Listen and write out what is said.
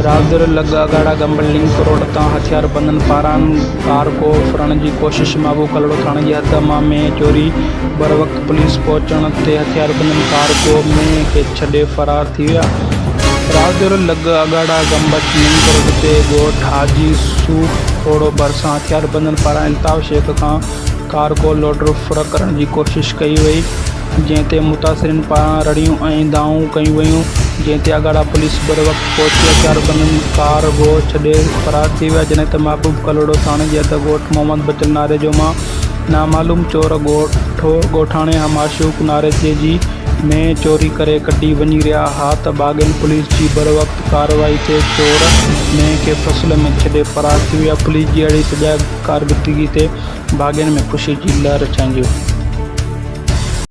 राजदर लॻा अगाड़ा गंबल link road तां हथियारबंदनि पारां कार को फरण की कोशिश माबू कलड़ो थाणे की हद में चोरी। बर वक्त पुलिस पहुंचण ते हथियारबंदनि कार को में के छॾे फरार थी विया। राजदर लॻा अगाड़ा गंबल लिंक रोड ते ॻोठ हाजी सूफ रोड भरिसां हथियारबंदनि पारां अल्ताफ़ शेख खां कार को लोडर फुर करण की कोशिश कई वई, जंहिं मुतासिरीन पारां रड़ियूं ऐं दाऊं कयूं वयूं, जंहिं अगाड़ा पुलिस बर वक्त पहुची हथियारबंदनि कार गो छॾे फरार थी विया। जॾहिं त महबूब कलड़ो थाणे जे हद ॻोठ मोहम्मद बचल नारे जो मां नामालूम चोर ॻोठाणे हम आशूक नारे ते जी में चोरी करे कढी वञी रहिया हा त बाग़ेन पुलिस जी बर वक्त कार्रवाई ते चोर में के फसल में छॾे फरार थी विया। पुलिस जी अहिड़ी सॼा कारकर्दगी ते बाग़ेन में ख़ुशी जी लहर छांइजी।